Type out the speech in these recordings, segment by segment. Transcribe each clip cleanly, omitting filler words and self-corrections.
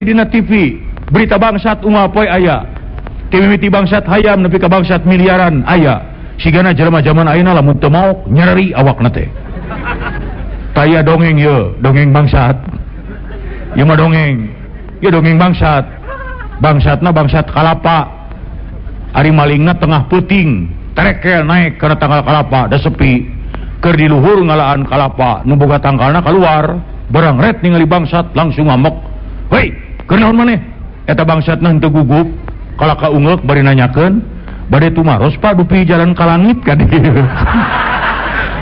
dina TV berita bangsat unggah poe aya timimiti bangsat hayam nepi ka bangsat miliaran aya sigana jelema zaman ayeuna lamun teu maok nyeri awakna teh taya dongeng ye dongeng bangsat ieu mah dongeng ieu dongeng bangsat bangsatna bangsat kalapa ari malingna tengah peuting terekel naik kana tanggal kalapa da sepi keur di luhur ngalaan kalapa nu boga tangkalna keluar barang ret ningali bangsat langsung ngamuk hei keur naon maneh eta bangsatna henteu gugup kala kaungeuk bari nanyakeun bade tumaros pa dupi jalan ka langit ka dieu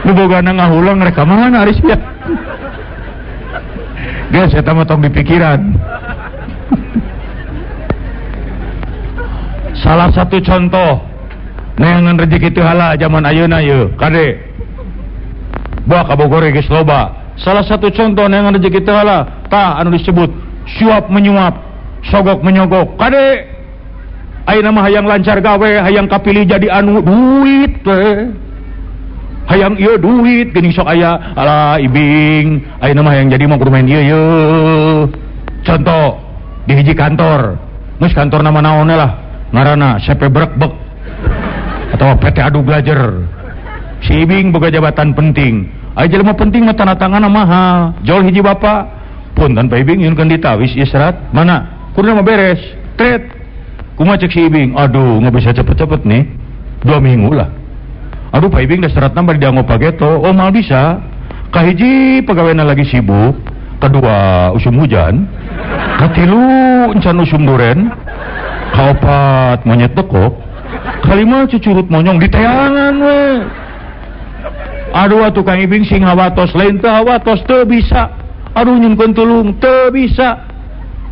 nu bogana ngahulang rek ka mana ari sia geus eta mah tong dipikiran. Salah satu contoh neangan rezeki teu hala zaman ayeuna ieu kade bawa ka Bogor geus loba. Salah satu contoh neangan rezeki teu hala tah anu disebut suap menyuap sogok menyogok kade ayeuna mah hayang lancar gawe hayang kapilih jadi anu duit teh hayang ieu duit geuning sok aya alah ibing ayeuna mah hayang jadi mah kudu main ieu ye contoh di hiji kantor geus kantor nama naon lah ngaranna CP Brekbek atau PT Adu Glajer si ibing boga jabatan penting aya jelema penting mah tanda tanganna mahal jol hiji bapak pun tanpa ibing nyunkeun ditawis ieu serat mana kuduna mah beres tret kumaha cek si ibing aduh nggak bisa cepet-cepet nih 2 minggu lah aduh pak ibing da seratna bari dianggo pageto oh mal bisa kahiji pegawena lagi sibuk kedua usum hujan katilu encan usum duren kaopat monyet tekok kalima cucurut monyong di tayangan we aduh tukang ibing sing hawatos lain teu hawatos teu bisa aduh nyunkeun tulung teu bisa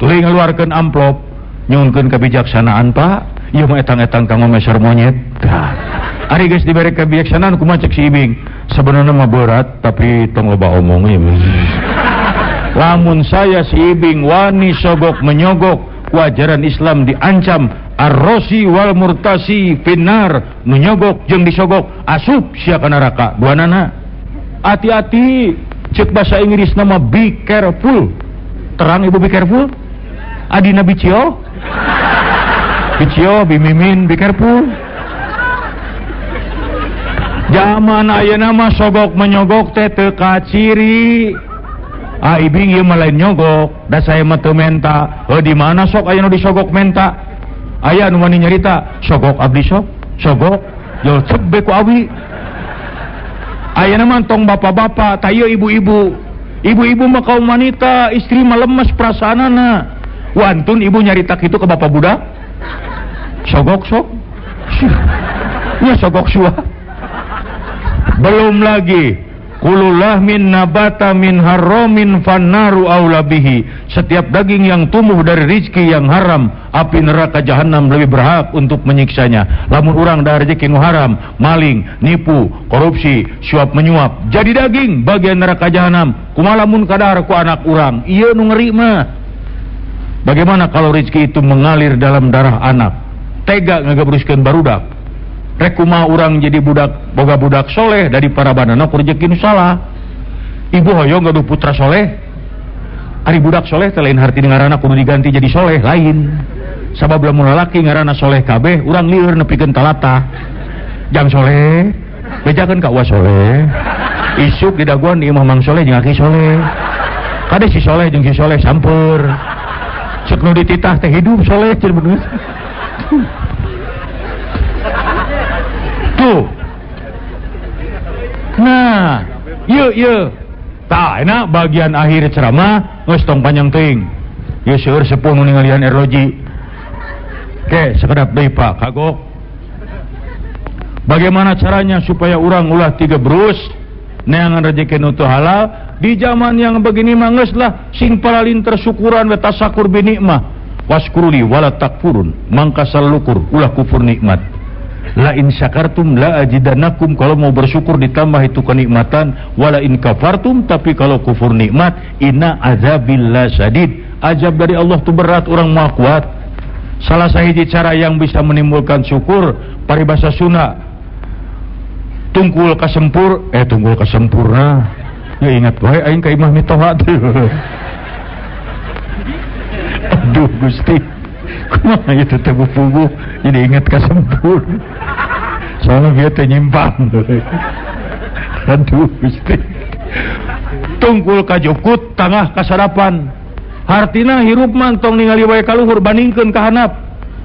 tuluy ngaluarkeun amplop nyunkeun kebijaksanaan pak ieu mah etang-etang kanggo meser monyet ari geus dibere kebijaksanaan kumaha cek si ibing sebenarnya mah berat tapi tong loba omong ieu lamun saya si ibing wani sogok menyogok wajaran Islam diancam ar-rosi wal murtasi finnar nu nyogok jeung disogok asup sia ka neraka duanana hati-hati cek bahasa Inggris nama be careful terang ibu be careful adina bicio bicio bimimin be careful zaman ayeuna mah sogok menyogok teh teu kaciri ibing ieu mah lain nyogok da saya mah teu menta di mana sok aya nu disogok menta aya nu wani nyarita sogok abdi sok sogok jol cebe ku awi ayeuna mah tong bapak-bapak tah ieu ibu-ibu ibu-ibu mah kaum wanita istri mah lemes perasaanana wantun ibu nyarita kitu ke bapak budak sogok sok ya sogok sua belum lagi kulullah min nabata min haramin fannaru aula bihi setiap daging yang tumbuh dari rizki yang haram api neraka jahanam lebih berhak untuk menyiksanya lamun urang da rezeki nu haram maling nipu korupsi suap menyuap jadi daging bagian neraka jahanam kumaha lamun kadar ku anak urang ieu nu ngeri mah bagaimana kalau rezeki itu mengalir dalam darah anak tega ngagebruskeun barudak rek kumaha urang jadi budak boga budak soleh dari para banana ku rezeki nu salah ibu hoyong gaduh putra soleh ari budak soleh teh lain harti ngaranna kudu diganti jadi soleh lain sabab lamun lalaki ngaranna soleh kabeh urang lieur nepikeun talatah jang soleh bejakeun ka uas soleh isuk di daguan ieu mah mang soleh jeung aki soleh kade si soleh jeung si soleh sampeur ceuk nu dititah teh hidup soleh cenah bener tuh nah ieu tah enak bagian akhir ceramah geus tong panjang teuing ieu seueur sepuh nu ningalian erloji ke sakedap deui Pak kagok bagaimana caranya supaya urang ulah tigebrus neangan rezeki nu teu halal di zaman yang begini mah geus lah sing palalin tersyukuran we tasakur bi nikmah waskuruli wala takfurun mangka salukur ulah kufur nikmat la in syakartum la ajidannakum kalau mau bersyukur ditambah itu kenikmatan wala in kafartum tapi kalau kufur nikmat inna azabillah syadid azab dari Allah tu berat orang mau kuat salah sahiji cara yang bisa menimbulkan syukur paribasa Sunda tungkul kasempurna ya ingat wae aing ka imah mitoha Aduh Gusti, kumaha ieu teh pugu jadi inget ka sempur. Soalnya dia teh nyimpang. Aduh Gusti. Tungkul kajukut tangah kasadapan. Hartina hirup man tong ningali wae ka luhur bandingkeun ka handap.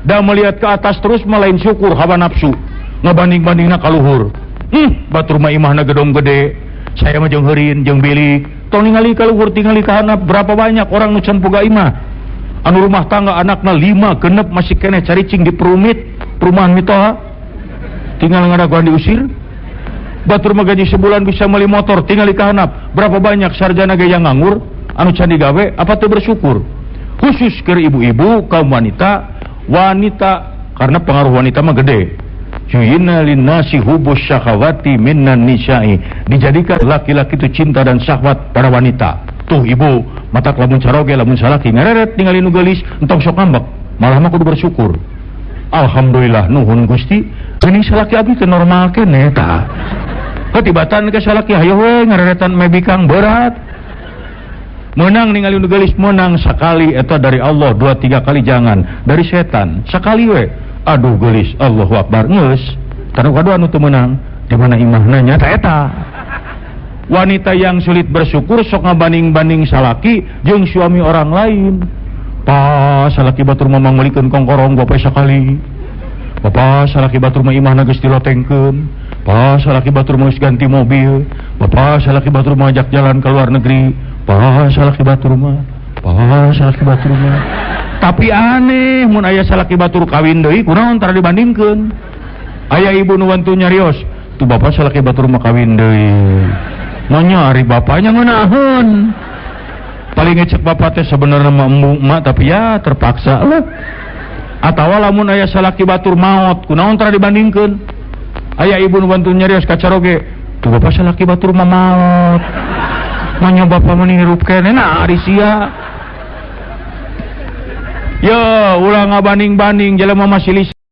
Da melihat ke atas terus malain syukur hawa nafsu. Ngabanding-bandingna ka luhur. Batur mah imahna gedong gede. Saya mah jeung heureun jeung bilik. Tong ningali ka luhur tingali ka handap berapa banyak orang nu can boga imah. Anu rumah tangga anakna 5 genep masih keneh caricing di perumahan mitoha. Tinggal ngadaguan diusir. Batur mah gaji sebulan bisa beli motor tinggal di kahanap. Berapa banyak sarjana ge yang nganggur anu can digawe apa teu bersyukur. Khusus ke ibu-ibu kaum wanita karena pengaruh wanita mah gede. Juyina linnasi hubus syahawati minnan nisa'i. Dijadikan laki-laki itu cinta dan syahwat para wanita. Tuh ibu matak lamun caroge lamun salaki ngareret ningali nu geulis entong sok ngambek. Malah mah kudu bersyukur. Alhamdulillah nuhun Gusti. Geuning salaki abdi teh normal keneh tah. Ketibatan ke salaki hayo we ngareretan mebikang berat. Menang ningali nu geulis menang sakali eta dari Allah, 2-3 kali jangan dari setan. Sakali we. Aduh geulis Allahu Akbar geus. Tanu kadua anu teu meunang di mana imahna nya eta. Wanita yang sulit bersyukur sok ngabanding-banding salaki jeung suami orang lain. Pas salaki batur mamang melikeun kongkorong gope sakali. Bapak salaki batur mah imahna geus dilotengkeun. Pas salaki batur mah geus ganti mobil. Bapak salaki batur mah ajak jalan ke luar negeri. Pas salaki batur mah. Tapi aneh mun aya salaki batur kawin deui kunaon tara dibandingkeun. Aya ibu nu wantu nyarios, tuh bapak salaki batur mah kawin deui. Nyari bapaknya ngeunaheun. Paling ngecek bapak teh sebenarnya mah emak tapi ya terpaksa lah. Atawa lamun aya salaki batur maot kunaon tara dibandingkeun. Aya ibu nu bantu nyarios ka caroge, tuh bapak salaki batur mah maot. Manya bapak mah hirup keneh nah ari sia. Yo ulah ngabanding-banding jelema masih